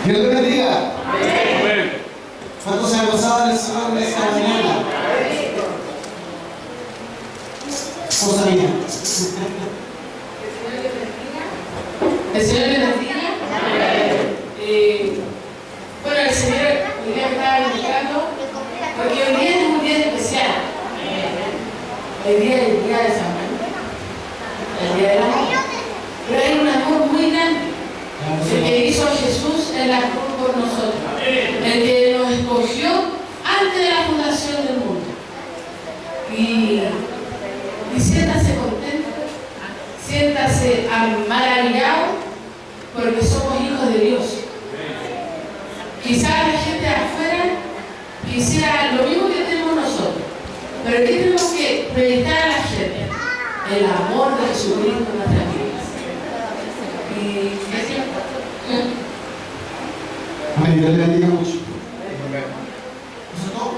Dios le bendiga. ¿Cuántos se han gozado del Señor en esta mañana? Esposa mía. El Señor le bendiga. Bueno, el Señor hoy día me estaba indicando, porque hoy día es un día especial. Hoy día es el día de San Juan, el día del amor. Pero hay un amor muy grande, el que hizo a Jesús en la cruz por nosotros, el que nos escogió antes de la fundación del mundo. Y siéntase contento, siéntase maravillado, porque somos hijos de Dios. Quizás la gente de afuera quisiera lo mismo que tenemos nosotros, pero ¿qué tenemos que predicar a la gente? El amor de Jesucristo en nuestras vidas. Y amén. Dios le bendiga mucho. ¿Eso es todo?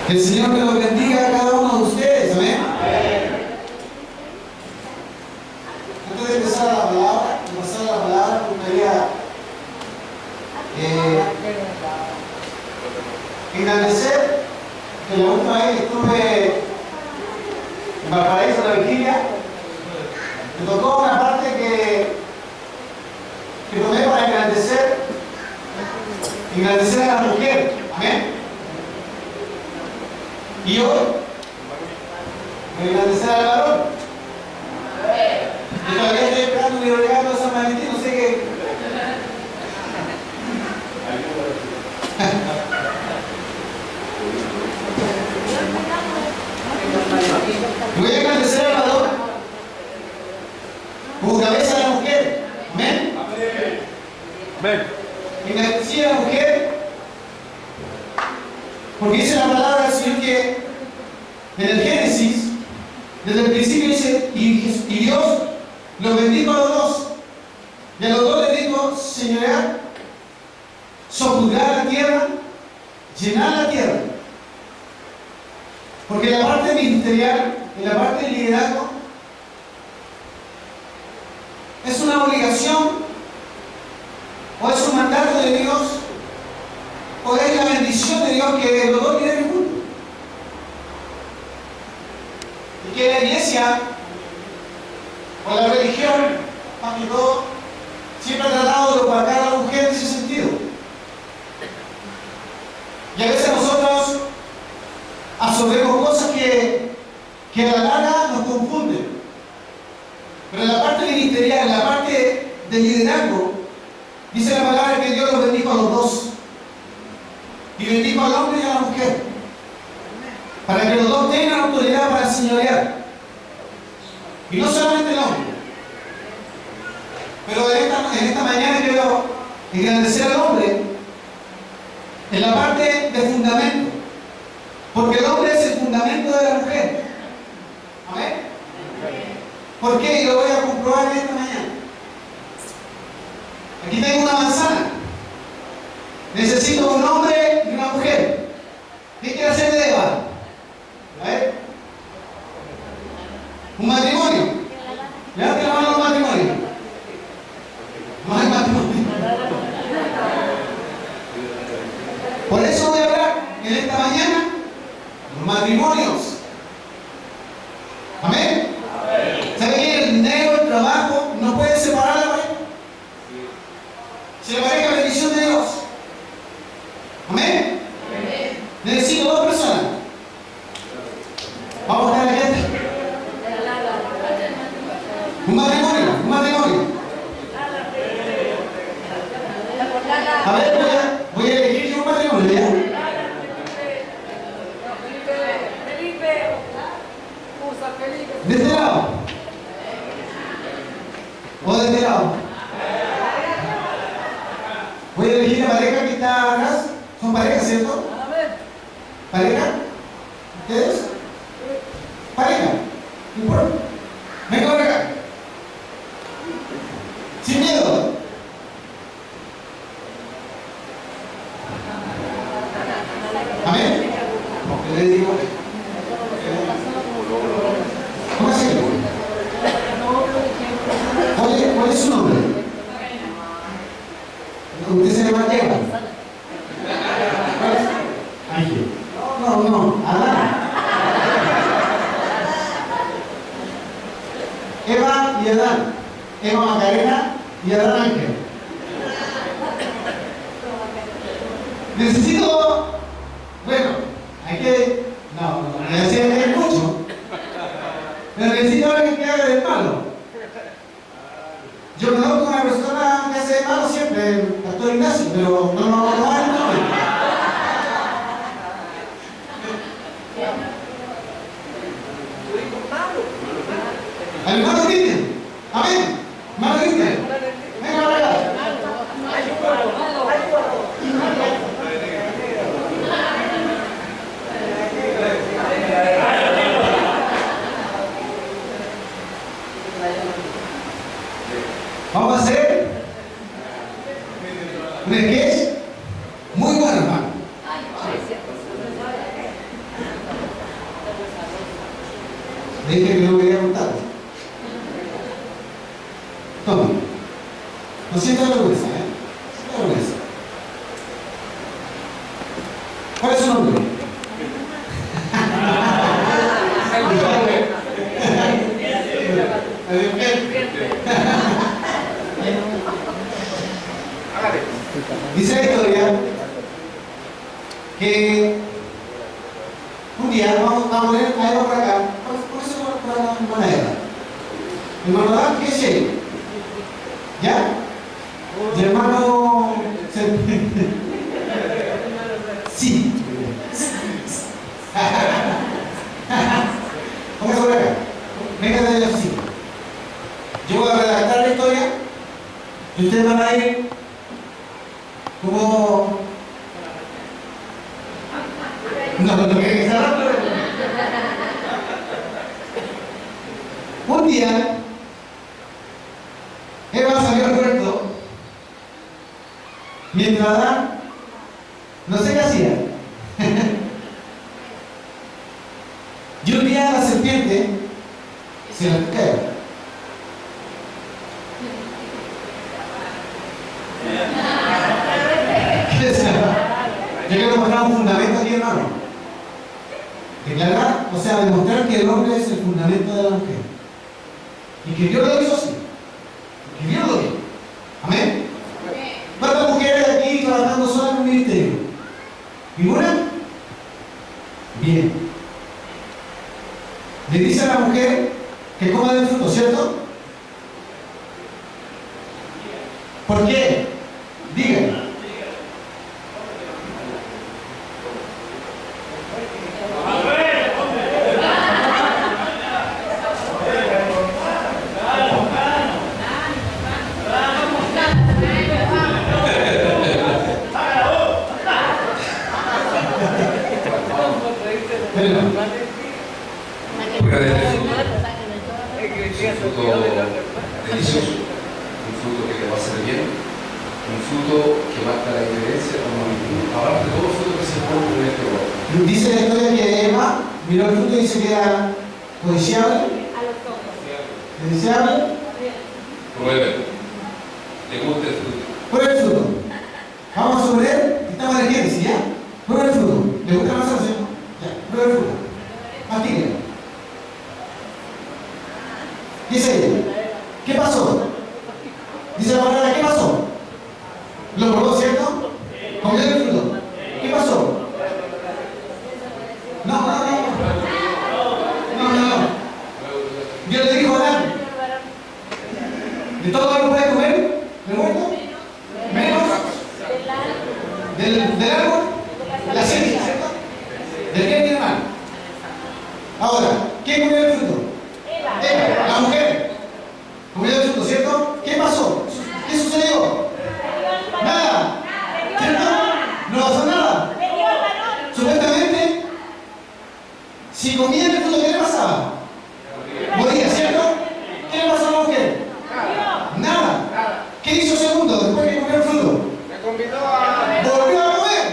Que el Señor me lo bendiga a cada uno de ustedes, amén. Antes de empezar la palabra, me gustaría engrandecer que la última vez que estuve en Valparaíso, en la vigilia, me tocó una parte que tomé para engrandecer a la mujer, amén. Y hoy voy a engrandecer al varón. Yo todavía estoy esperando mi regalo de San Valentín, no sé qué. Voy a engrandecer al varón como cabeza de la mujer. Amén. Amén. Engrandecer a la mujer porque dice la palabra del Señor que en el Génesis, desde el principio dice, y Dios los bendijo a los dos. Y a los dos les dijo, señorear, sojuzgar la tierra, llenar la tierra. Porque en la parte ministerial, en la parte del liderazgo, es una obligación, o es un mandato de Dios, o es la bendición de Dios que los dos lideren juntos. Y que la iglesia, o la religión, más que todo, siempre ha tratado de opacar a la mujer en ese sentido. Y a veces nosotros absorbemos cosas que a la larga nos confunden. Pero en la parte ministerial, en la parte del liderazgo, dice la palabra que Dios los bendijo a los dos. Y bendijo al hombre y a la mujer, para que los dos tengan autoridad para señorear. Y no solamente el hombre. Pero en esta mañana quiero engrandecer al hombre en la parte de fundamento. Porque el hombre es el fundamento de la mujer. ¿Amén? ¿Por qué? Y lo voy a comprobar en esta mañana. Aquí tengo una manzana. Necesito un hombre y una mujer. ¿Qué quiere hacer de Eva? A ver. Un matrimonio. Levante la mano a un matrimonio. No hay matrimonio. Por eso voy a hablar en esta mañana los matrimonios. Amén. ¿Sabe que el dinero, el trabajo no puede separar a la pareja? Si la pareja es la bendición de Dios. Amén. Necesito dos personas. Vamos a buscar a la gente. Un matrimonio. A ver, voy a elegir yo un matrimonio, ¿ya? ¿De este lado? ¿O de este lado? Voy a elegir la pareja que está atrás. ¿Son parejas, cierto? ¿Pareja? ¿Ustedes? ¿Pareja? No importa. Venga por acá. Sin miedo. Amén. le digo. ¿Cómo se llama? Oye, ¿cuál es su nombre? ¿Usted se llama Eva? Ángel. No, Adán. Eva y Adán. Eva Macarena y Adán Ángel. Necesito, bueno, hay que, no, me decía que es mucho, pero necesito alguien que haga de malo. Yo conozco una persona que hace de malo siempre, el pastor Ignacio, pero no hay nombre. Al hermano Cristian, amén, hermano Cristian, venga para acá. Vamos a hacer un sketch muy bueno, hermano. Le dije que no me quería contar. Toma. No sienta vergüenza, ¿eh? Sienta vergüenza. ¿Cuál es su nombre? Dice la historia que un día vamos a poner a Eva por acá, por eso por la hermana Eva. El hermano Dan, ¿qué es él? ¿Ya? Y el hermano... Sí. Póngase por acá. Venga de la oficina. Yo voy a redactar la historia y ustedes van a ir como... No que cerrar. Un día, Eva salió al huerto, mientras Adán, no sé qué hacía. Y un día la serpiente se la cae. Yo quiero mostrar un fundamento aquí, hermano. Declarar, o sea, demostrar que el hombre es el fundamento de la mujer. Y que Dios lo hizo así. Y que Dios lo hizo. Amén. ¿Cuántas mujeres aquí trabajando solas en un ministerio? ¿Ninguna? Bien. Le dice a la mujer que coma del fruto, ¿cierto? ¿Por qué? Díganme. Un fruto delicioso, un fruto que te va a hacer bien, un fruto que marca la diferencia, aparte de todos los frutos que se ponen en este lugar. Dice la historia que Eva miró el fruto y dice que era codiciable. ¿Deseable? Pruébelo. ¿Le gusta el fruto? Prueba el fruto. Vamos a suponer que estamos en el Génesis, ¿ya? Prueba el fruto. ¿Le gusta la manzana? Ya, prueba el fruto. Mastíquelo. Dice ella, ¿qué pasó? Dice la palabra, ¿qué pasó? Lo probó, ¿cierto? Comió el fruto. ¿Qué pasó? No. Dios le dijo a Adán, ¿de todo lo que puedes comer? ¿Del huerto? Menos del árbol, la ciencia, ¿cierto? Del bien y del mal. Ahora, ¿quién comió el fruto? Eva, la mujer. Comió el fruto, ¿cierto? ¿Qué pasó? ¿Qué sucedió? Nada. ¿Cierto? No pasó nada. Supuestamente, si comía el fruto, ¿qué le pasaba? Moría, ¿cierto? ¿Qué le pasó a la mujer? Nada. ¿Qué hizo segundo después que comió el fruto? Volvió a comer.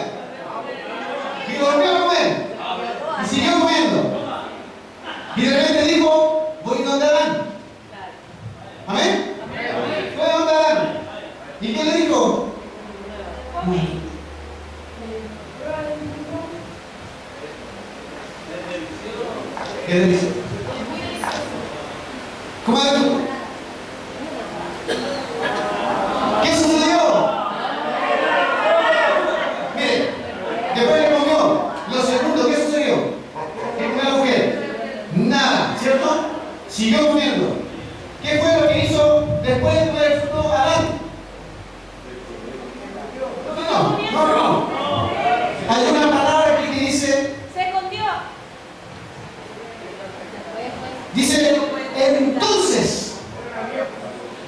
¿Qué delicioso? ¿Cómo es tú? ¿Qué sucedió? Mire, después le comió. Lo segundo, ¿qué sucedió? ¿Qué comió la mujer? Nada, ¿cierto? Siguió comiendo. ¿Qué fue lo que hizo después de comer el fruto Adán? No. Hay una palabra que dice, Se escondió. dice entonces.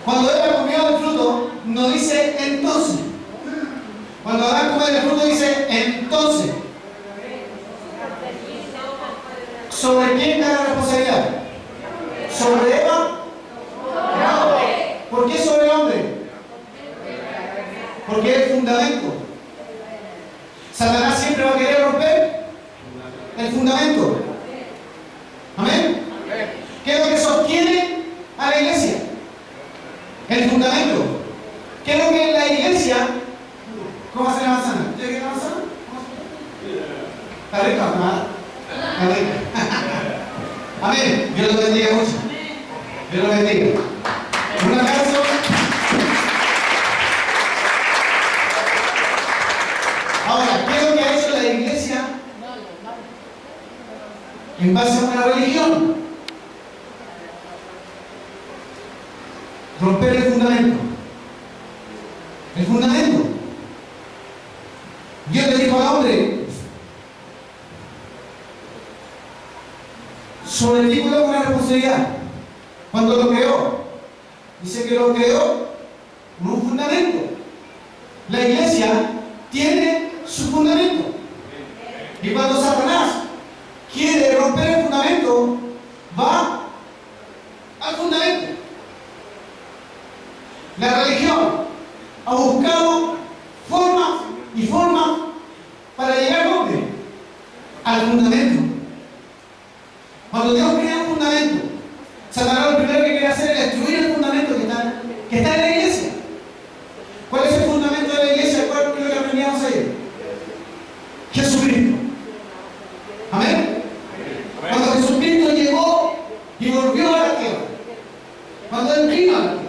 Cuando Eva comió el fruto, no dice entonces. Cuando Adán come el fruto, dice entonces. ¿Sobre quién cae la responsabilidad? ¿Sobre Eva? No. ¿Por qué sobre el hombre? Porque es el fundamento. Satanás siempre va a querer romper el fundamento. Amén. ¿Qué es lo que sostiene a la iglesia? El fundamento. ¿Qué es lo que la iglesia? ¿Cómo hace la manzana? ¿Usted quiere la manzana? ¿Está rica? ¿Está rica? Amén. Dios lo bendiga mucho. Dios lo bendiga. Un abrazo. Ahora, ¿qué es lo que ha hecho la iglesia en base a una religión? Romper el fundamento. El fundamento. Dios le dijo al hombre, sobre el tipo de una responsabilidad. Cuando lo creó, dice que lo creó con un fundamento. La iglesia tiene su fundamento. Y cuando Satanás quiere romper el fundamento, va al fundamento. La religión ha buscado formas para llegar a dónde? Al fundamento. Cuando Dios crea un fundamento, Satanás lo primero que quiere hacer es destruir el fundamento que está en la iglesia. ¿Cuál es el fundamento de la iglesia? ¿Cuál es lo que aprendíamos ayer? Jesucristo. Amén. Cuando Jesucristo llegó y volvió a la tierra, cuando Él vino a la tierra,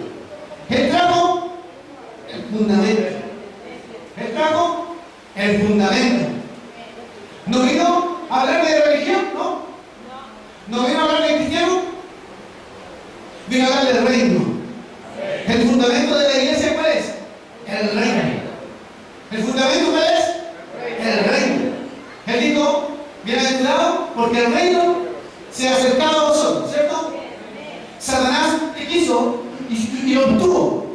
Él trajo el fundamento. Él trajo el fundamento. No vino a hablar de religión, ¿no? No vino a hablar de cristiano, vino a hablar del reino. El fundamento de la iglesia, ¿cuál es? El reino. ¿El fundamento cuál es? El reino. Él dijo, bienaventurado, porque el reino se ha acercado a vosotros, ¿cierto? Satanás te quiso y lo obtuvo.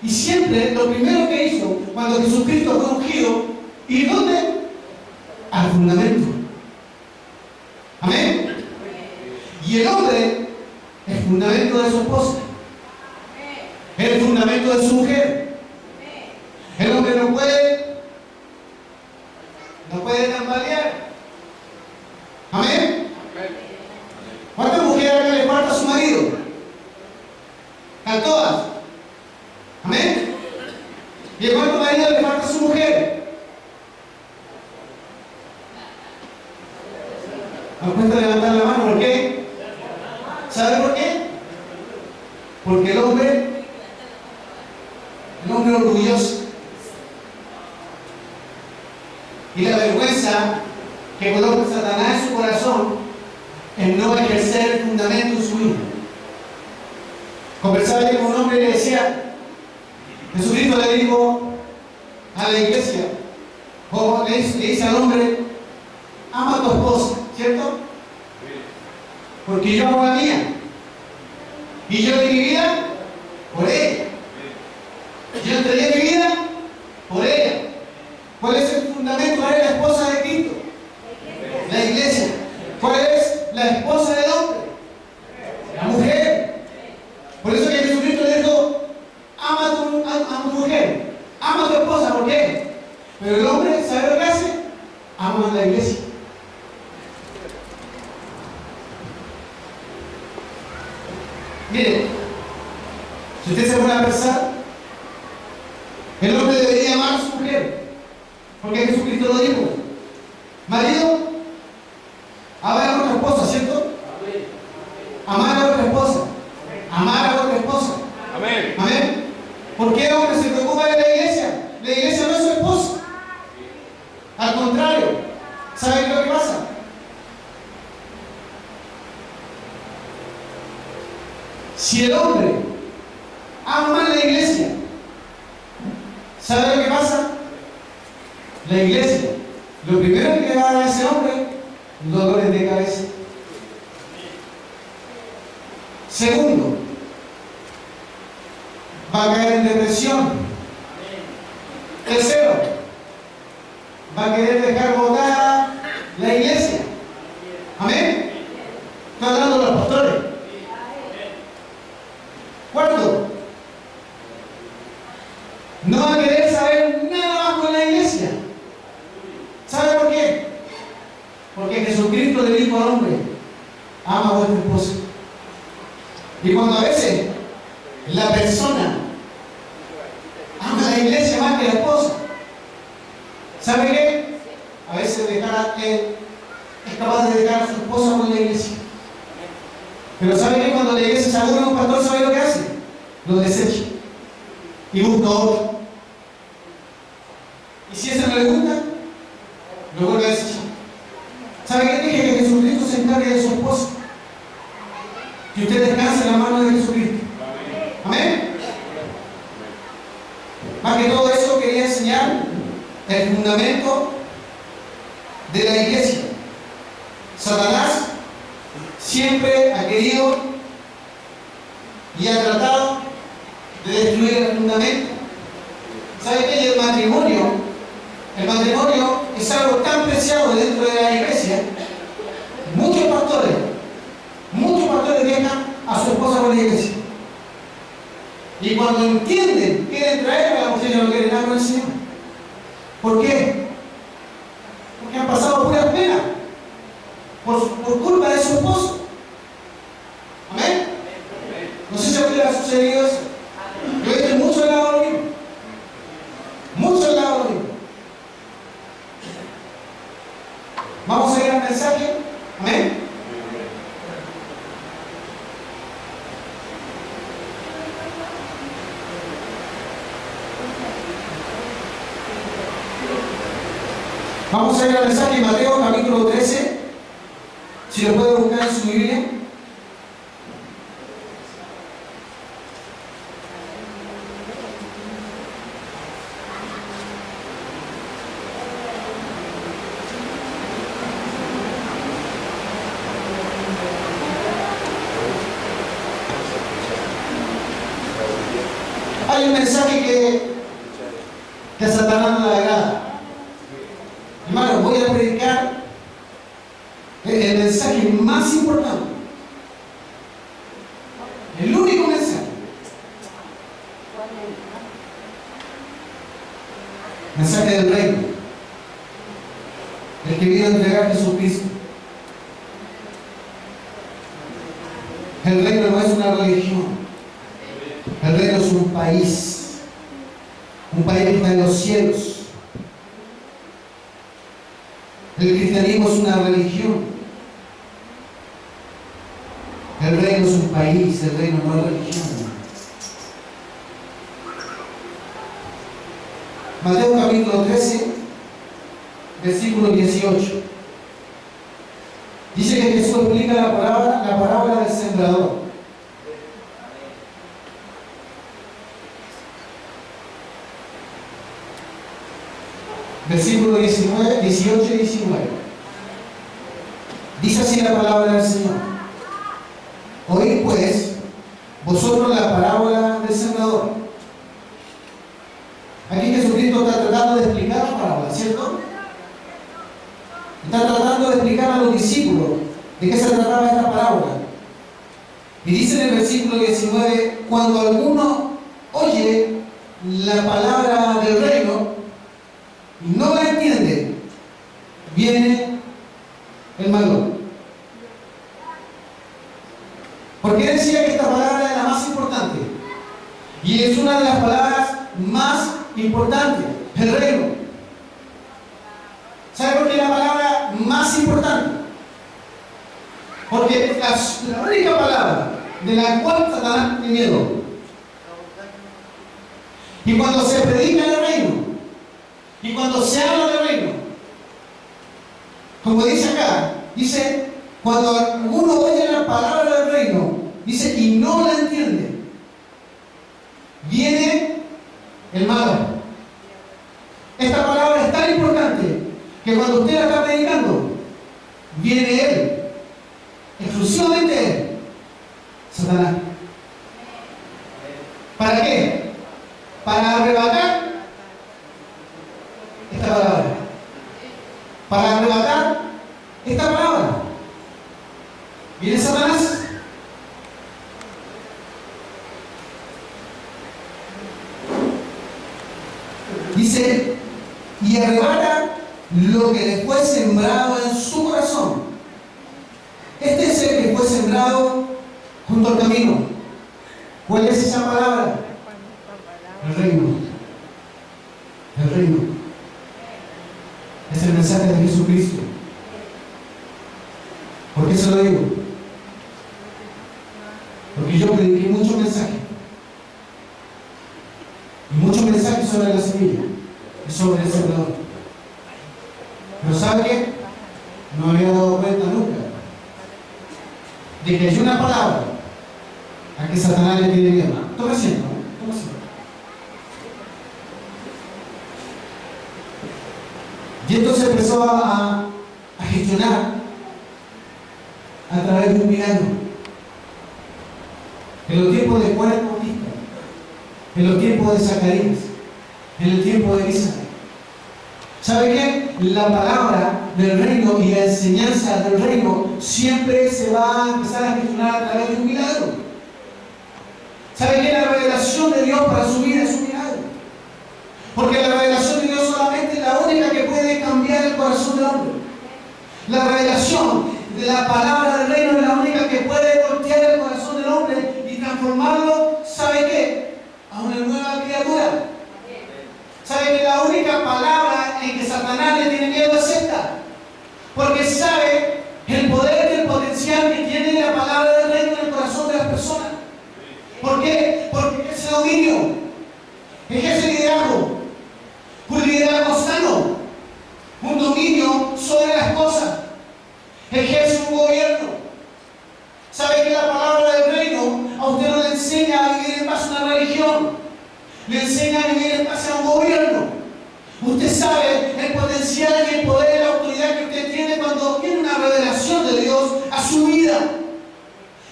Y siempre lo primero que hizo cuando Jesucristo fue ungido, ¿y dónde? Al fundamento. Amén. Y el hombre, el fundamento de su esposa, el fundamento de su mujer. El hombre no puede tambalear. Amén. ¿Cuántas mujeres acá le falta a su marido? A todas. Amén. ¿Y a cuántos maridos le falta a su mujer? ¿Me cuesta levantar la mano? ¿Por qué? ¿Sabe por qué? Porque el hombre orgulloso, y la vergüenza que coloca Satanás en su corazón en no ejercer el fundamento en su vida. Conversaba yo con un hombre y le decía, Jesucristo le dijo a la iglesia, o le dice al hombre, ama a tu esposa, ¿cierto? Porque yo amo a la mía y yo di mi vida por ella. Yo entregué mi vida por ella. ¿Cuál es el fundamento? ¿Cuál es la esposa de Cristo? La iglesia. ¿Cuál es la esposa del hombre? La mujer. Por eso que Jesucristo le dijo, ama a tu mujer, ama a tu esposa. ¿Por qué? Pero el hombre, ¿sabe lo que hace? Ama a la iglesia. Mire, si usted se pone a pensar, el hombre debería amar a su mujer. Porque Jesucristo lo dijo. Marido, amar a vuestra esposa, ¿cierto? Amar a vuestra esposa. Amar a vuestra esposa. Amén. Amén. ¿Por qué el hombre se preocupa de la iglesia? La iglesia no es su esposa. Al contrario, ¿saben lo que pasa? Si el hombre ama a la iglesia, ¿sabe lo que pasa? La iglesia, lo primero que le va a dar a ese hombre, dolores de cabeza. Segundo, va a caer en depresión. Tercero, va a querer dejar botada la iglesia. Amén. Estoy hablando de los pastores. Cuarto, no va a querer saber nada más con la iglesia. ¿Sabe por qué? Porque Jesucristo le dijo al hombre: ama a vuestra esposa. Y cuando a veces la persona ama a la iglesia más que la esposa, ¿sabe qué? A veces es capaz de dejar a su esposa con la iglesia. Pero ¿sabe qué? Cuando la iglesia se aburre, un pastor, ¿sabe lo que hace? Lo desecha y busca otro. Y si ese no le gusta, lo vuelve a desechar. ¿Sabe qué? Deje que Jesucristo se encargue de su esposa. Que usted descanse en la mano de Jesucristo. Amén. Más que todo eso, quería enseñar el fundamento de la iglesia. Satanás siempre ha querido y ha tratado de destruir el fundamento. ¿Sabe qué? El matrimonio es algo tan preciado dentro de la iglesia. Muchos pastores dejan a su esposa con la iglesia. Y cuando entienden, quieren traerla, la mujer ya no quiere nada con el Señor. ¿Por qué? Porque han pasado puras penas por culpa de su esposo. Amén. No sé si a usted le ha sucedido eso. Yo he visto mucho al lado de lo mismo. Mucho al lado de lo mismo. Vamos a ir al mensaje. Amén. Vamos a ir al mensaje de Mateo capítulo 13. Si lo puede buscar en su Biblia. Hay un mensaje que a Satanás no le agrada. Hermano, voy a predicar el mensaje más importante. El único mensaje. Mensaje del reino. El que vino a entregar a Jesucristo. El reino no es una religión. El reino es un país. Un país que está en los cielos. El cristianismo es una religión. El reino es un país, el reino no es religión. Mateo capítulo 13, versículo 18. Dice que Jesús explica la parábola del sembrador. Versículo 19, 18 y 19. Dice así la palabra del Señor: oíd pues vosotros la parábola del sembrador. Aquí Jesucristo está tratando de explicar la parábola, ¿cierto? Está tratando de explicar a los discípulos de qué se trataba esta parábola. Y dice en el versículo 19: cuando alguno oye la palabra del reino y no la entiende, viene el malo. Porque decía que esta palabra es la más importante y es una de las palabras más importantes, el reino. ¿Sabe por qué es la palabra más importante? Porque la única palabra de la cual Satanás tiene miedo. Y cuando se predica el reino, y cuando se habla del reino, como dice acá, dice, cuando uno oye la palabra del reino, dice, y no la entiende, viene el malo. Esta palabra es tan importante que cuando usted la está predicando, viene él, exclusivamente él, Satanás. ¿Para qué? Para arrebatar esta palabra. Para arrebatar esta palabra. Viene Satanás. Dice, y arrebata lo que le fue sembrado en su corazón. Este es el que fue sembrado junto al camino. ¿Cuál es esa palabra? El reino. El reino. Es el mensaje de Jesucristo. ¿Por qué se lo digo? Porque yo prediqué muchos mensajes. Y muchos mensajes sobre la semilla y sobre el sembrador. Pero ¿sabe qué? No me había dado cuenta nunca de que hay una palabra a que Satanás le tiene miedo. Toma asiento, ¿no? Toma asiento. Y entonces empezó a gestionar a través de un milagro. En los tiempos de Juan el Bautista, en los tiempos de Zacarías, en el tiempo de Elizabeth. ¿Sabe qué? La palabra del reino y la enseñanza del reino siempre se va a empezar a gestionar a través de un milagro. ¿Sabe qué? La revelación de Dios para su vida es un milagro. Porque la revelación de Dios solamente es la única que puede cambiar el corazón del hombre. La revelación de la palabra del reino es la única que puede voltear el corazón del hombre y transformarlo, ¿sabe qué? A una nueva criatura. ¿Sabe que la única palabra en que Satanás le tiene miedo es esta? Porque sabe el poder y el potencial que tiene la palabra del reino en el corazón de las personas. ¿Por qué? Porque es el dominio, ejerce liderazgo, un liderazgo sano, un dominio sobre las cosas, ejerce un gobierno. ¿Sabe que la palabra del reino a usted no le enseña a vivir en base a una religión? Le enseña a vivir en base a un gobierno. Usted sabe el potencial y el poder y la autoridad que usted tiene cuando tiene una revelación de Dios a su vida.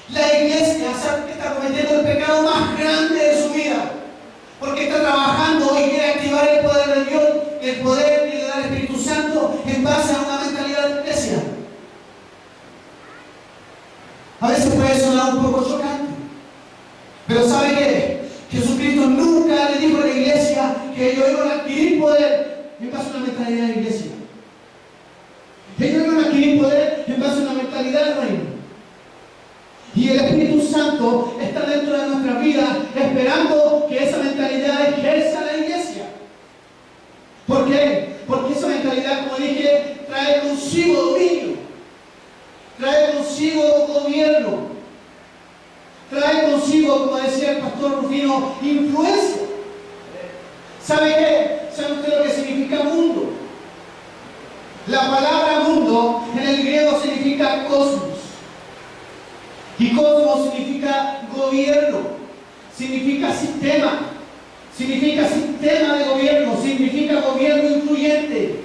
La iglesia sabe que está cometiendo el pecado más grande de su vida, porque está trabajando y quiere activar el poder de Dios, el poder y del Espíritu Santo en base a una mentalidad de iglesia. A veces puede sonar un poco chocante, pero ¿sabe qué? Jesucristo nunca le dijo a la iglesia que ellos iban a adquirir poder en base a una mentalidad de iglesia. Ellos iban a adquirir poder en base a una mentalidad del reino. Y el Espíritu Santo está dentro de nuestra vida esperando que esa mentalidad ejerza la iglesia. ¿Por qué? Porque esa mentalidad, como dije, trae consigo dominio, trae consigo gobierno, trae consigo, como decía el pastor Rufino, influencia. ¿Sabe qué? ¿Sabe usted lo que significa mundo? La palabra mundo en el griego significa cosmos. Y cosmos significa gobierno, significa sistema de gobierno, significa gobierno influyente.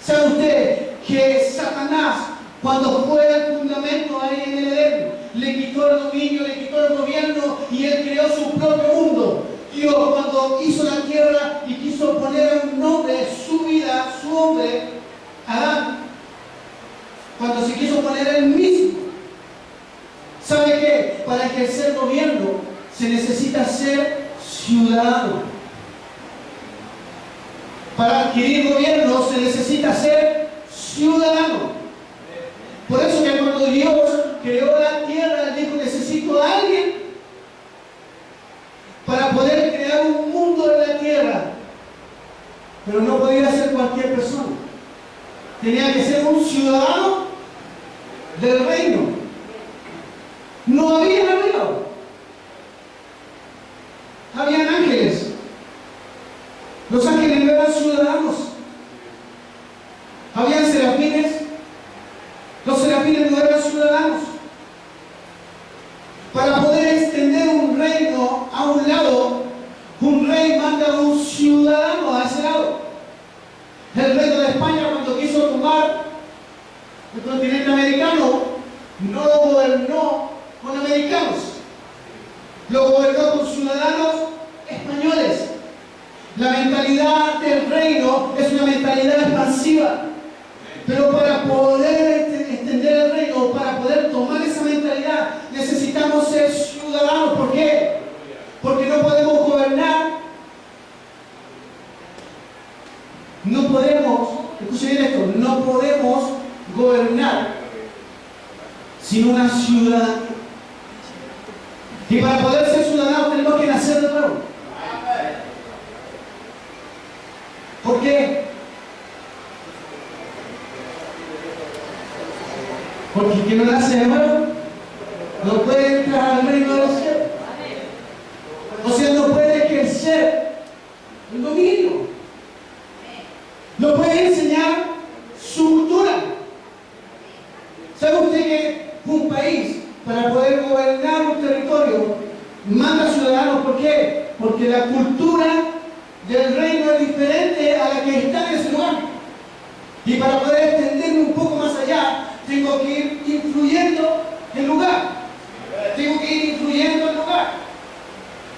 ¿Sabe usted que Satanás, cuando fue al fundamento ahí en el Edén, le quitó el dominio, le quitó el gobierno y él creó su propio mundo? Dios, cuando hizo la tierra y quiso poner un nombre, su vida, su hombre, Adán, cuando se quiso poner él mismo, ¿sabe qué? Para ejercer gobierno se necesita ser ciudadano. Para adquirir gobierno se necesita ser ciudadano. Por eso que cuando Dios creó la tierra, Él dijo, necesito a alguien para poder crear un mundo en la tierra. Pero no podía ser cualquier persona. tenía que ser un ciudadano del reino. No había arriba. Habían ángeles. Los ángeles no eran ciudadanos. Habían serafines. Los serafines no eran ciudadanos. Para poder extender un reino a un lado, un rey manda a un ciudadano a ese lado. El rey de España, cuando quiso tomar el continente americano, no lo gobernó con americanos, lo gobernó con ciudadanos españoles. La mentalidad del reino es una mentalidad expansiva, pero para poder extender el reino, para poder tomar esa mentalidad, necesitamos ser ciudadanos. ¿Por qué? Porque no podemos gobernar, no podemos, escuchen bien esto, no podemos gobernar sin una ciudadanía. Y para poder ser ciudadanos tenemos que nacer de nuevo. ¿Por qué? Porque el que no nace de nuevo no puede entrar al reino de los cielos. O sea, no puede ejercer el dominio. No puede enseñar su cultura. ¿Sabe usted que un país, para poder gobernar un territorio, manda ciudadanos? ¿Por qué? Porque la cultura del reino es diferente a la que está en ese lugar. Y para poder extenderme un poco más allá, tengo que ir influyendo el lugar. Tengo que ir influyendo el lugar.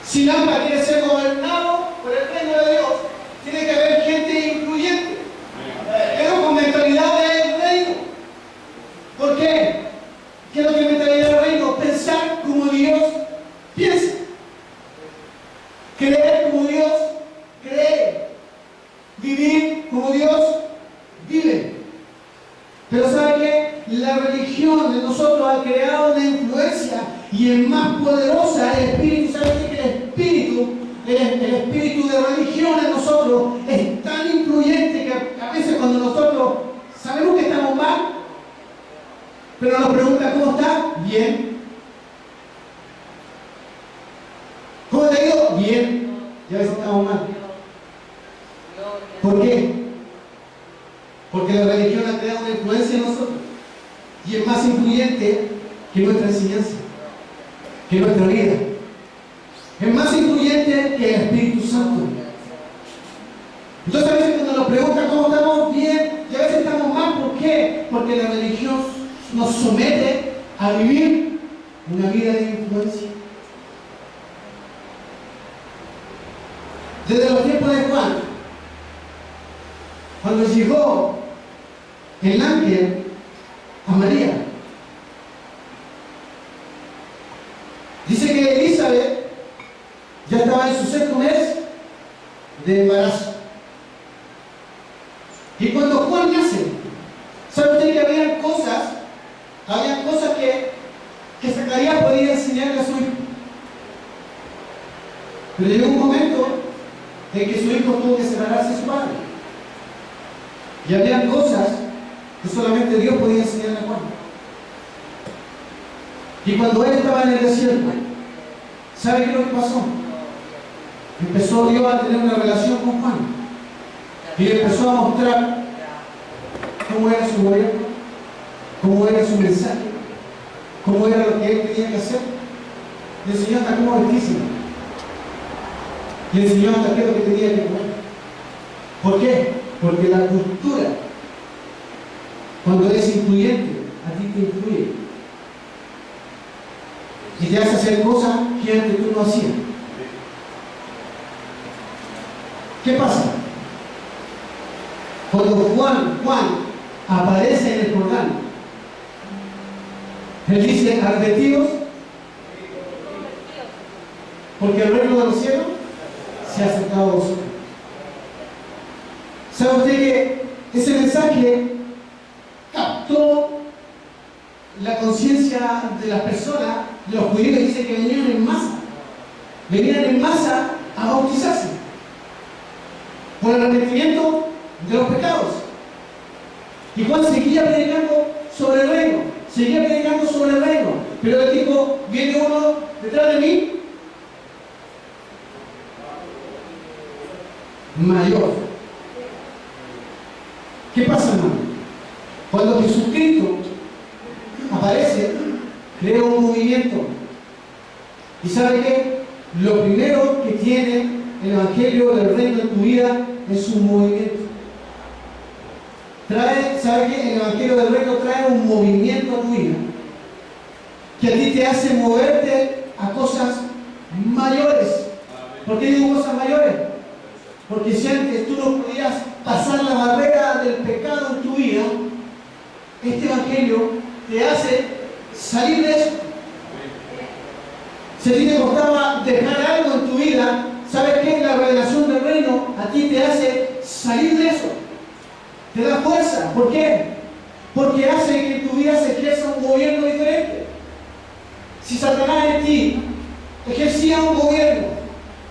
Si Lampa quiere ser gobernado por el reino de Dios, tiene que haber gente influyente, pero con mentalidad del reino. ¿Por qué? ¿Qué es lo que es mentalidad del reino? Pensar como Dios piensa, creer como Dios cree, vivir como Dios vive. Pero ¿sabe qué? La religión de nosotros ha creado una influencia y es más poderosa. El espíritu, ¿sabe qué? El espíritu de religión en nosotros es tan influyente que a veces cuando nosotros sabemos que estamos mal, pero nos preguntan ¿cómo está? Bien. ¿Cómo te ha ido? Bien. Y a veces estamos mal. ¿Por qué? Porque la religión ha creado una influencia en nosotros y es más influyente que nuestra enseñanza, que nuestra vida. Es más influyente que el Espíritu Santo. Entonces a veces cuando nos preguntan cómo estamos, bien, y a veces estamos mal. ¿Por qué? Porque la religión nos somete a vivir una vida de influencia. Desde los tiempos de Juan, cuando llegó el ángel a María, dice que Elizabeth ya estaba en su sexto mes de embarazo. Y cuando Juan nace, ¿sabe usted que había cosas que Zacarías podía enseñarle a su hijo? Pero llegó un momento en que su hijo tuvo que separarse de su padre. Y había cosas que solamente Dios podía enseñarle a Juan. Y cuando él estaba en el desierto, ¿sabe qué es lo que pasó? Empezó Dios a tener una relación con Juan. Y le empezó a mostrar cómo era su gobierno, cómo era su mensaje, cómo era lo que él tenía que hacer. Le enseñó hasta cómo vestirse. Le enseñó hasta qué es lo que tenía que comer. ¿Por qué? Porque la cultura, cuando es influyente, a ti te influye. Y te hace hacer cosas que antes tú no hacías. ¿Qué pasa? Cuando Juan aparece en el Jordán, él dice: arrepentidos, porque el reino de los cielos se ha acercado a vosotros. ¿Sabe usted que ese mensaje captó la conciencia de las personas, de los judíos? Dice que venían en masa a bautizarse por el arrepentimiento de los pecados. Y Juan seguía predicando sobre el reino, seguía predicando sobre el reino. Pero él dijo, viene uno detrás de mí, mayor. ¿Qué pasa, hermano? Cuando Jesucristo aparece, crea un movimiento. ¿Y sabe qué? Lo primero que tiene el Evangelio del Reino en tu vida es un movimiento. ¿Sabe qué? El Evangelio del Reino trae un movimiento a tu vida que a ti te hace moverte a cosas mayores. ¿Por qué digo cosas mayores? Porque si antes tú no podías pasar la barrera del pecado en tu vida, este Evangelio te hace salir de eso. Si a ti te costaba dejar algo en tu vida, ¿sabes qué? La revelación del reino a ti te hace salir de eso. Te da fuerza. ¿Por qué? Porque hace que en tu vida se ejerza un gobierno diferente. Si Satanás en ti ejercía un gobierno,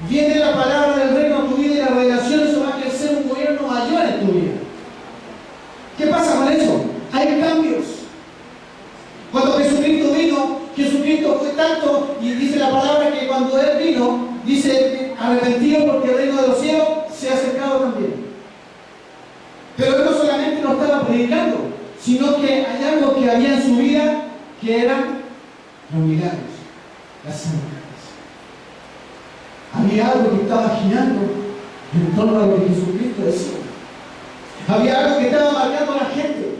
viene la palabra del reino a tu vida y la revelación eso va a ejercer un gobierno mayor en tu vida. ¿Qué pasa con eso? Hay cambios. Cuando Jesucristo vino, Jesucristo fue tanto, y dice la palabra que cuando Él vino, dice, arrepentido porque el reino de los cielos se ha acercado también. Pero Él no solamente no estaba predicando, sino que hay algo que había en su vida que eran los milagros, las sanidades. Había algo que estaba girando en torno a lo que Jesucristo decía. Había algo que estaba marcando a la gente.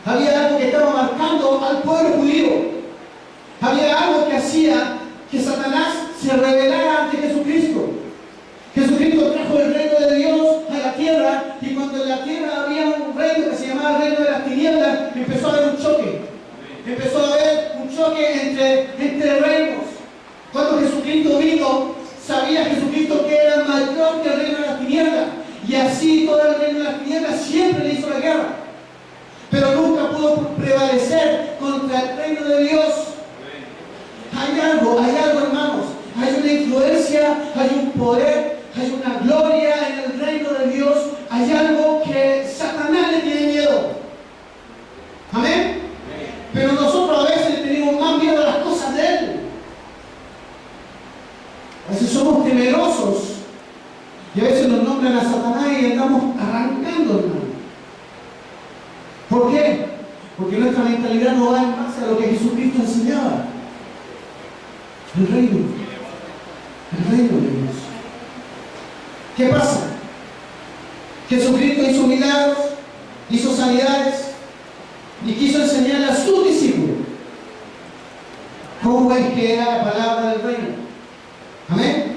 Había algo que estaba marcando al pueblo judío. Había algo que hacía que Satanás se rebelara ante Jesucristo. Jesucristo trajo el reino de Dios a la tierra, y cuando en la tierra había un reino que se llamaba el reino de las tinieblas, empezó a haber un choque. Empezó a haber un choque entre reinos. Cuando Jesucristo vino, sabía Jesucristo que era mayor que el reino de las tinieblas, y así todo el reino de las tinieblas siempre le hizo la guerra. Pero nunca pudo prevalecer contra el reino de Dios. Hay algo, hermanos. Hay una influencia, hay un poder, hay una gloria en el reino de Dios. Hay algo que Satanás le tiene miedo. Amén. Pero nosotros a veces tenemos más miedo a las cosas de Él. A veces somos temerosos y a veces nos nombran a Satanás y andamos arrancando, hermano. ¿Por qué? Porque nuestra mentalidad no va en base a lo que Jesucristo enseñaba. El reino de Dios. ¿Qué pasa? Jesucristo hizo milagros, hizo sanidades y quiso enseñarle a sus discípulos cómo es que era la palabra del reino. Amén.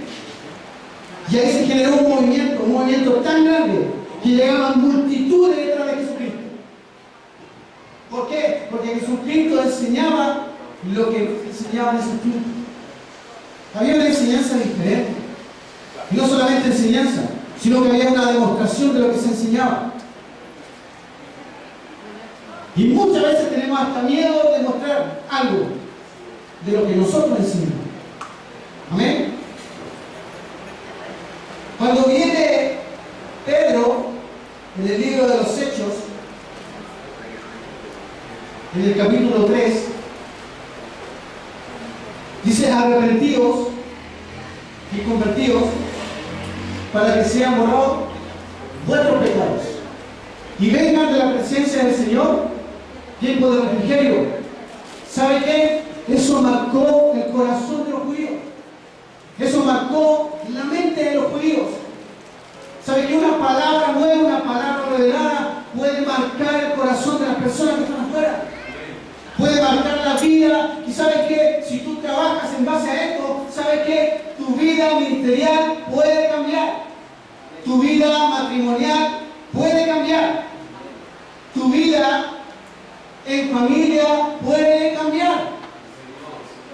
Y ahí se generó un movimiento tan grande que llegaban multitudes detrás de Jesucristo. ¿Por qué? Porque Jesucristo enseñaba lo que enseñaban esos tiempos. Había una enseñanza diferente. Y no solamente enseñanza, sino que había una demostración de lo que se enseñaba. Y muchas veces tenemos hasta miedo de mostrar algo de lo que nosotros enseñamos. Amén. Cuando viene Pedro en el libro de los Hechos, en el capítulo 3, dice: arrepentidos y convertidos para que sean borrados vuestros pecados y vengan de la presencia del Señor tiempo de refrigerio. ¿Sabe qué? Eso marcó el corazón de los judíos. Eso marcó la mente de los judíos. ¿Sabe que una palabra nueva, una palabra revelada puede marcar el corazón de las personas que están afuera? Puede marcar la vida. Y ¿sabes qué? Si tú trabajas en base a esto, ¿sabes qué? Tu vida ministerial puede cambiar. Tu vida matrimonial puede cambiar. Tu vida en familia puede cambiar.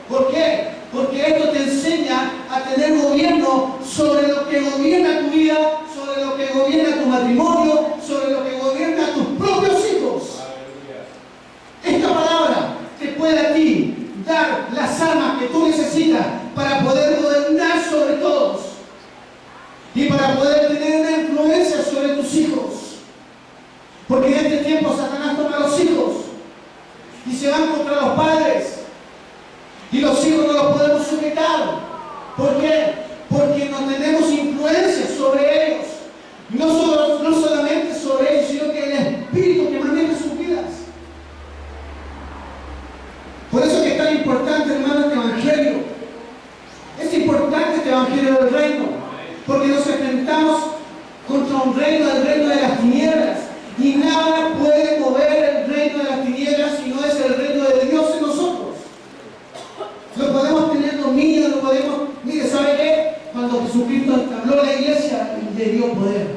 ¿Por qué? Porque esto te enseña a tener gobierno sobre lo que gobierna tu vida, sobre lo que gobierna tu matrimonio, sobre lo que gobierna tus propios hijos. Esta palabra te puede a ti dar las armas que tú necesitas para poder gobernar sobre todos y para poder tener una influencia sobre tus hijos. Porque en este tiempo Satanás un reino, el reino de las tinieblas. Y nada puede mover el reino de las tinieblas si no es el reino de Dios en nosotros. Lo podemos tener dominio, lo podemos... Mire, ¿sabe qué? Cuando Jesucristo habló a la iglesia, le dio poder.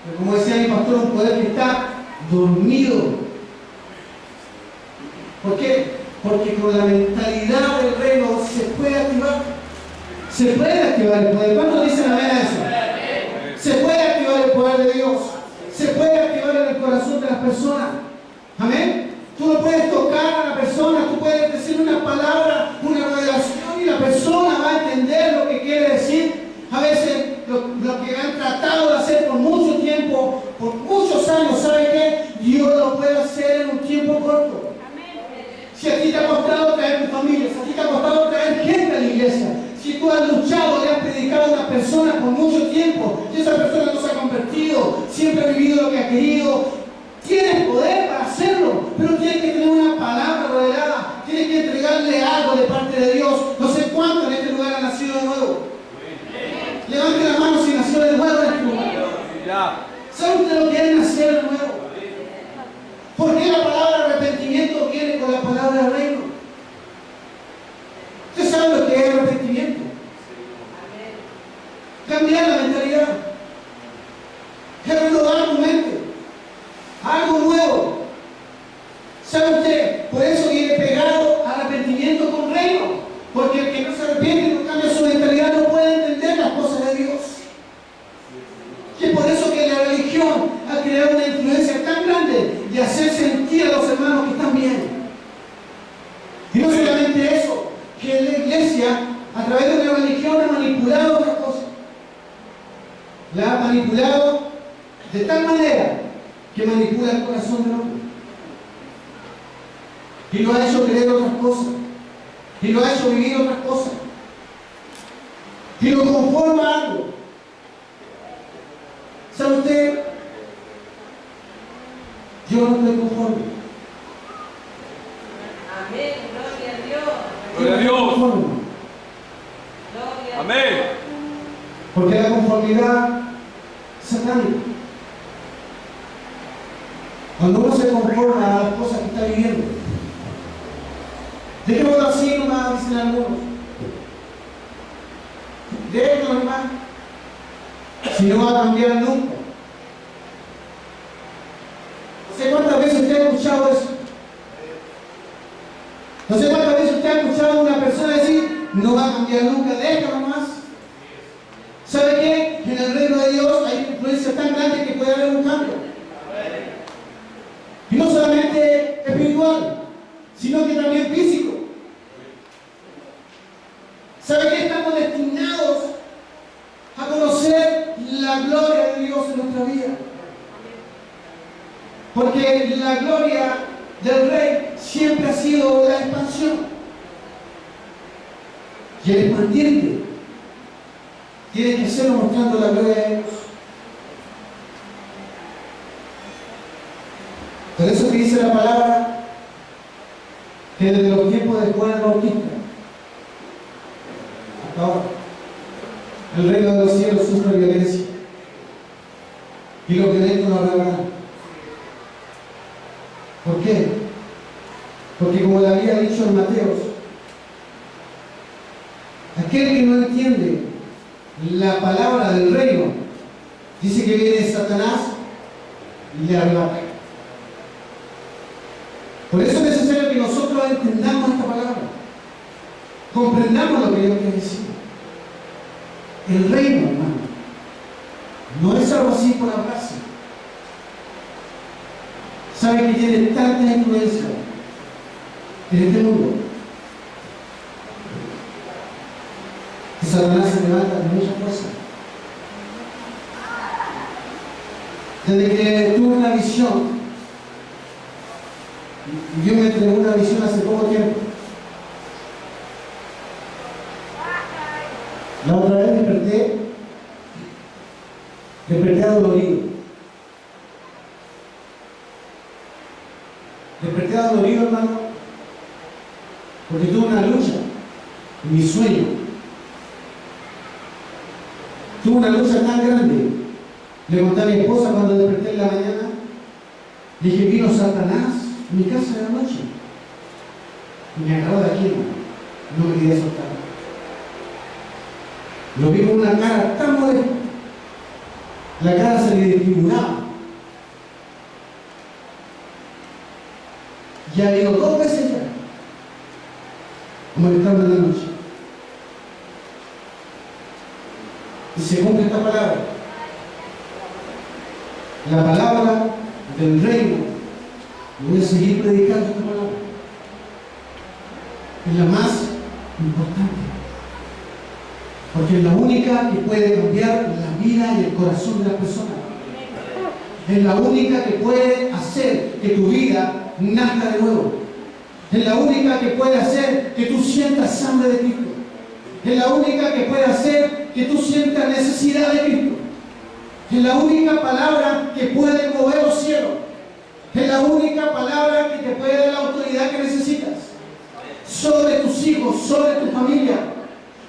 Pero como decía mi pastor, un poder que está dormido. ¿Por qué? Porque con la mentalidad del reino se puede activar. Se puede activar el poder. ¿Cuántos dicen amén a eso? Se puede activar el poder de Dios. Se puede activar en el corazón de las personas. Amén. Tú no puedes tocar a la persona, tú puedes decir una palabra, una revelación y la persona va a entender lo que quiere decir. A veces lo que han tratado de hacer por mucho tiempo, por muchos años, ¿sabe qué? Dios lo puede hacer en un tiempo corto. Si a ti te ha costado traer tu familia, si a ti te ha costado traer gente a la iglesia, si tú has luchado, le has predicado a una persona por mucho tiempo y esa persona no se ha convertido, siempre ha vivido lo que ha querido, tienes poder para hacerlo, pero tienes que tener una palabra revelada, tienes que entregarle algo de parte de Dios. No sé cuánto en este lugar ha nacido de nuevo. Levante la mano si nació de nuevo en este lugar. ¿Sabe usted lo que es nacer de nuevo? ¿Por qué la palabra arrepentimiento viene con la palabra reino? ¿Usted sabe lo que es arrepentimiento? Cambiar la mentalidad. Renovar tu mente. Algo nuevo. ¿Sabe usted? Por eso viene pegado arrepentimiento con reino. Porque el que no se arrepiente y no cambia su mentalidad no puede entender las cosas de Dios. Y es por eso que la religión ha creado una influencia tan grande de hacer sentir a los hermanos que están bien. Y no solamente eso, que la iglesia, a través de la religión, ha manipulado otras cosas. La ha manipulado de tal manera que manipula el corazón del hombre. Y lo ha hecho creer otras cosas. Y lo ha hecho vivir otras cosas. Y lo conforma a algo. ¿Sabe usted? Yo no estoy conforme. Amén, gloria a Dios. Gloria a Dios. Gloria a Amén. Dios. Porque la conformidad satánica. Cuando uno se conforma a las cosas que está viviendo. Dejémoslo así nomás, dicen algunos. Déjenlo nomás. Si no va a cambiar nunca. No sé cuántas veces usted ha escuchado eso. No sé cuántas veces usted ha escuchado a una persona decir, no va a cambiar nunca, déjalo nomás. ¿Sabe qué? Que en el reino de Dios hay influencia tan grande que puede haber un cambio. Y no solamente espiritual, sino que también físico. ¿Sabe qué? Estamos destinados a conocer la gloria de Dios en nuestra vida. Porque la gloria del Rey siempre ha sido la expansión. Y el expandiente tiene que hacerlo mostrando la gloria de Dios. Por eso que dice la palabra que desde los tiempos de Juan el Bautista hasta ahora el reino de los cielos sufre violencia y los violentos no arreglarán. ¿Por qué? Porque como le había dicho en Mateos, aquel que no entiende la palabra del reino dice que viene Satanás y le arrebata. Por eso es necesario que nosotros entendamos esta palabra, comprendamos lo que Dios quiere decir. El reino, hermano, no es algo así por hablarse. Sabe que tiene tanta influencia en este mundo que Satanás se levanta de muchas cosas. Desde que tuve una visión, yo me entregó una visión hace poco tiempo. La otra vez desperté adolorido. Desperté adolorido, hermano, porque tuve una lucha en mi sueño. Tuve una lucha tan grande Le conté a mi esposa cuando desperté en la mañana, dije, vino Satanás a mi casa de la noche. Y me agarró de aquí, no me quería soltar. Lo vi con una cara tan molesta. La cara se le desfiguraba. Ya vino 2 veces ya, molestando en la noche. Y se cumple esta palabra. La palabra del reino. Voy a seguir predicando esta palabra. Es la más importante. Porque es la única que puede cambiar la vida y el corazón de las personas. Es la única que puede hacer que tu vida nazca de nuevo. Es la única que puede hacer que tú sientas sangre de Cristo. Es la única que puede hacer que tú sientas necesidad de Cristo. Es la única palabra que puede mover los cielos. Es la única palabra que te puede dar la autoridad que necesitas. Sobre tus hijos, sobre tu familia,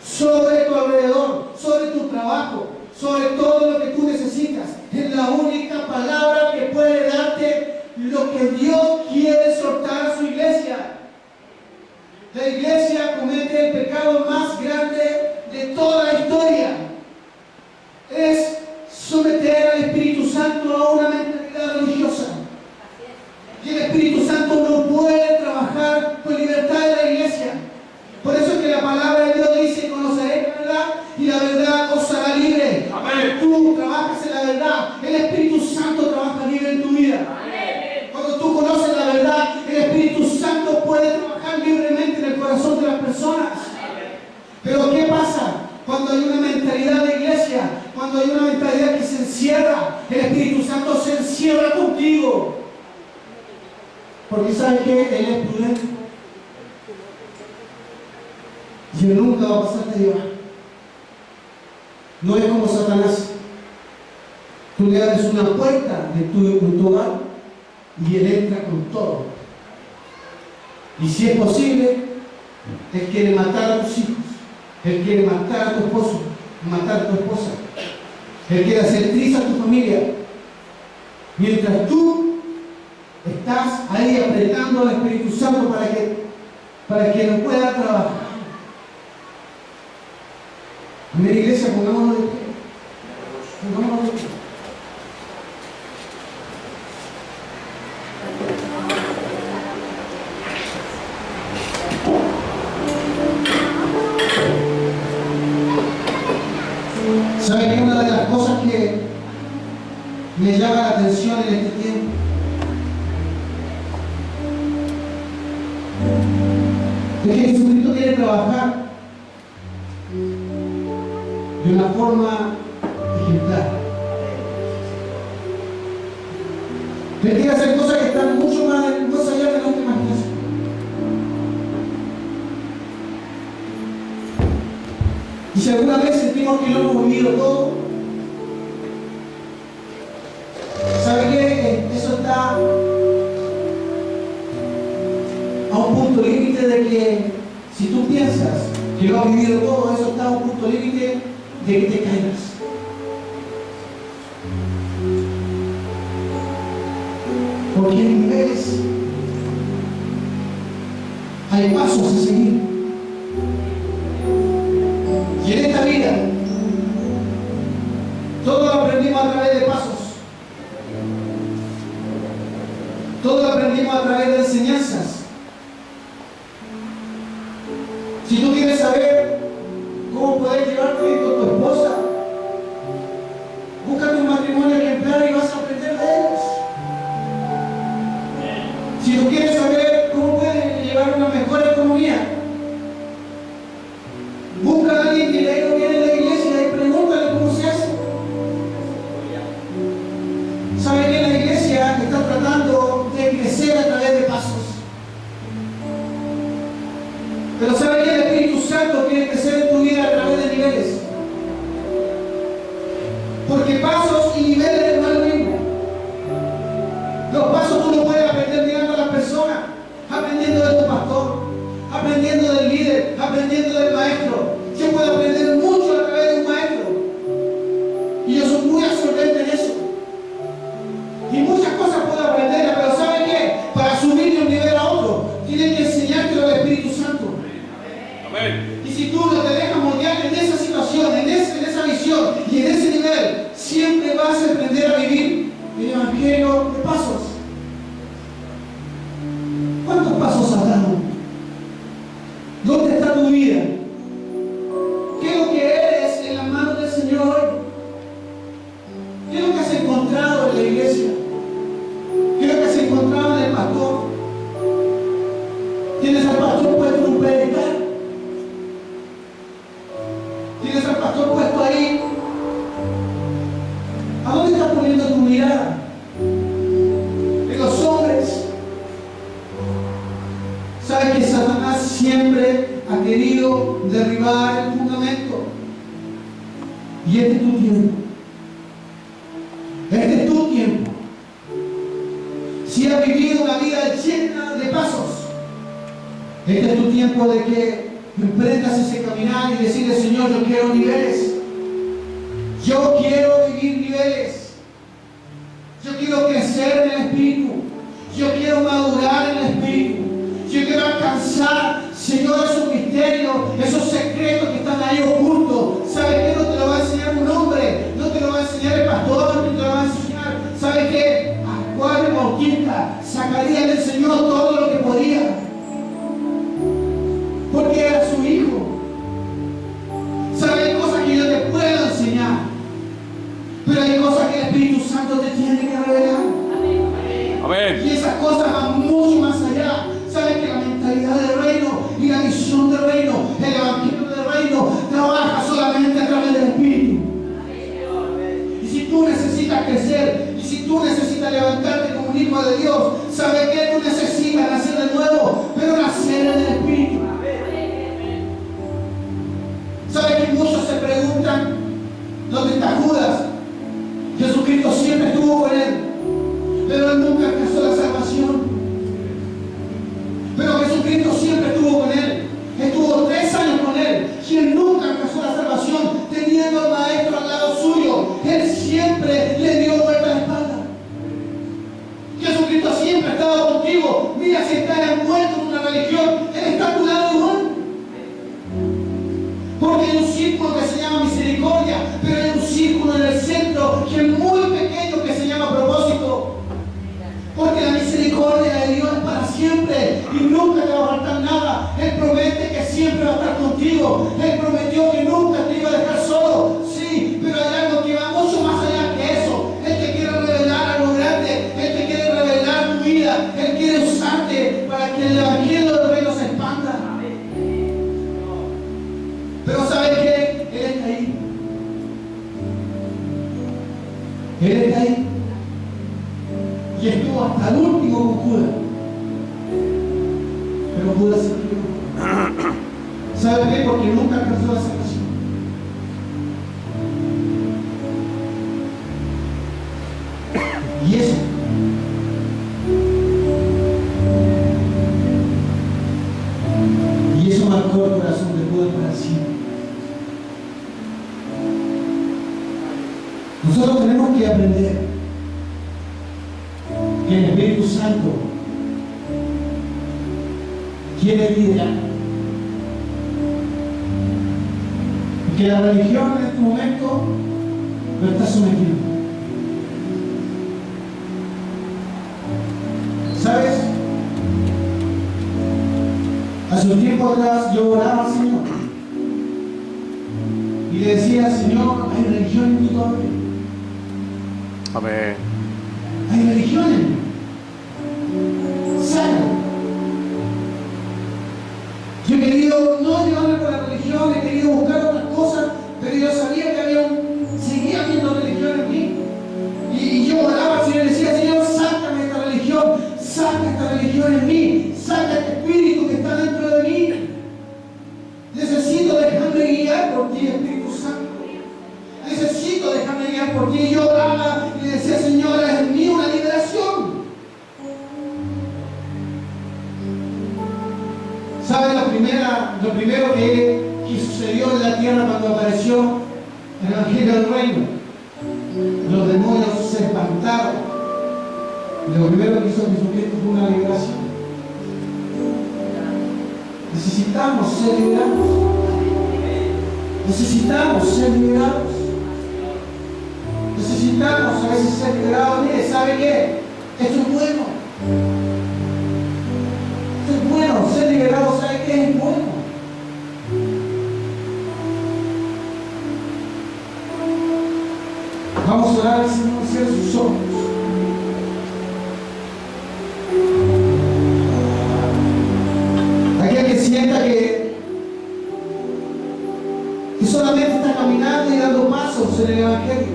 sobre tu alrededor, sobre tu trabajo, sobre todo lo que tú necesitas. Es la única palabra que puede darte lo que Dios quiere soltar a su iglesia. La iglesia comete el pecado más grande de toda la historia. Es someter al Espíritu Santo a una mentalidad religiosa. Y el Espíritu Santo no puede trabajar con libertad en la iglesia. Por eso es que la palabra de Dios dice: conoceréis la verdad y la verdad os hará libre. Amén. Tú trabajas en la verdad, el Espíritu Santo trabaja libre en tu vida. Amén. Cuando tú conoces la verdad, el Espíritu Santo puede trabajar libremente en el corazón de las personas. Amén. Pero ¿qué pasa? Cuando hay una mentalidad de iglesia, cuando hay una mentalidad que se encierra, el Espíritu Santo se encierra contigo. Porque ¿sabes qué? Él es prudente. Y Él nunca va a pasar de llevar. No es como Satanás. Tú le abres una puerta en tu hogar y Él entra con todo. Y si es posible, Él quiere matar a tus hijos. Él quiere matar a tu esposo, matar a tu esposa. Él quiere hacer triste a tu familia. Mientras tú estás ahí apretando al Espíritu Santo para que no pueda trabajar. Amén, iglesia, pongámonos de pie. Pongámonos de pie. ¿Saben que una de las cosas que me llama la atención en este tiempo es que Jesucristo quiere trabajar de una forma ejemplar? Él quiere hacer cosas que están mucho más allá de nuestra imaginación. Y si alguna vez sentimos que lo hemos vivido todo, ¿sabe qué? Eso está a un punto límite de que, si tú piensas que lo has vivido todo, eso está a un punto límite de que te caigas. Porque hay niveles, hay pasos a seguir. Y en esta vida, todo lo aprendimos a través de pasos. Todo lo aprendimos a través de enseñanzas. Si tú quieres saber cómo poder llevarte bien con tu esposa, búscate un matrimonio ejemplar y vas a aprender de ellos. Si tú quieres saber cómo puedes llevar una mejor economía, busca a alguien que le ha ido bien en la iglesia y pregúntale cómo se hace. ¿Sabe que la iglesia está tratando de crecer a través de pasos? Pero ¿sabe que el Espíritu Santo quiere crecer en tu vida a través de niveles? Porque pasos y niveles no es lo mismo. Los pasos tú los puedes aprender mirando a las personas, aprendiendo de tu pastor, aprendiendo del líder, aprendiendo del maestro. Yo puedo aprender mucho a través de un maestro. Y yo soy muy absorbente en eso. pastor puesto en un pedestal. Tienes al pastor puesto ahí. ¿A dónde estás poniendo tu mirada? En los hombres. ¿Sabes que Satanás siempre ha querido derribar el fundamento? Y este es tu tiempo. Este es tu tiempo. Si has vivido una vida llena de pasos, este es tu tiempo de que emprendas ese caminar y decirle: Señor, yo quiero niveles. Yo quiero vivir niveles. Yo quiero crecer en el Espíritu. Yo quiero madurar en el Espíritu. Yo quiero alcanzar, Señor, esos misterios, esos secretos que están ahí ocultos. ¿Sabes qué? No te lo va a enseñar un hombre, no te lo va a enseñar el pastor, no te lo va a enseñar. ¿Sabes qué? A Juan el Bautista Zacarías le enseñó todo lo que podía, porque era su hijo. ¿Sabes? Hay cosas que yo te puedo enseñar, pero hay cosas que el Espíritu Santo te tiene que revelar. Amén. Y esas cosas van mucho más allá. ¿Sabes que la mentalidad del reino y la visión del reino, el evangelio del reino, trabaja solamente a través del Espíritu? Y si tú necesitas crecer, y si tú necesitas levantarte como un hijo de Dios, ¿sabes que tú necesitas nacer de nuevo? Pero nacer en el Espíritu. ¿Sabes que muchos se preguntan dónde está Judas? Jesucristo siempre estuvo con él, pero él nunca alcanzó la salvación. Pero Jesucristo siempre estuvo con él. Estuvo 3 años con él. Y él nunca alcanzó la salvación teniendo al maestro al lado suyo. Él siempre le dio vuelta a la espalda. Jesucristo siempre ha estado contigo. Mira, si estás envuelto en una religión, Él está a tu lado igual. Porque hay un círculo que se llama misericordia, pero hay un círculo en el centro que es muy pequeño que se llama propósito. Porque la misericordia de Dios es para siempre y nunca te va a faltar nada. Él promete que siempre va a estar contigo. Él prometió que nunca te iba a dejar solo. Sí, pero hay algo que va mucho más allá que eso. Él te quiere revelar algo grande. Él te quiere revelar tu vida. Él quiere usarte para que el evangelio del reino se expanda. Pero ¿sabes qué? Él está ahí. Él está ahí. Y estuvo hasta el último con Judas. Pero Judas se equivocó. ¿Sabe qué? Porque nunca alcanzó la salvación. Y eso marcó el corazón de Judas para siempre. Nosotros tenemos que aprender que el Espíritu Santo quiere liderar. Y que la religión en este momento lo está sometiendo. ¿Sabes? Hace un tiempo atrás yo oraba al Señor y le decía: Señor, hay religión en mi todavía. Amén. Hay religión en mí. Sácalo. Yo he querido no llevarme por la religión, he querido buscar otras cosas, pero yo sabía que seguía habiendo religión en mí. Y yo oraba al Señor y decía: Señor, sácame esta religión, saca esta religión en mí, saca este espíritu que está dentro de mí. Necesito dejarme guiar por ti, Espíritu Santo. Necesito dejarme guiar por ti. Y yo oraba y le decía: Señor, es en mí una liberación. ¿Saben lo primero que sucedió en la tierra cuando apareció el Evangelio del Reino? Los demonios se espantaron. Y lo primero que hizo Jesucristo fue una liberación. Necesitamos ser liberados. Necesitamos ser liberados. Necesitamos a veces ser liberados. Mire, ¿sabe qué? Esto es bueno. Esto es bueno. Ser liberado, ¿sabe qué? Es bueno. Vamos a orar al Señor, cierre sus ojos. Aquí Evangelio.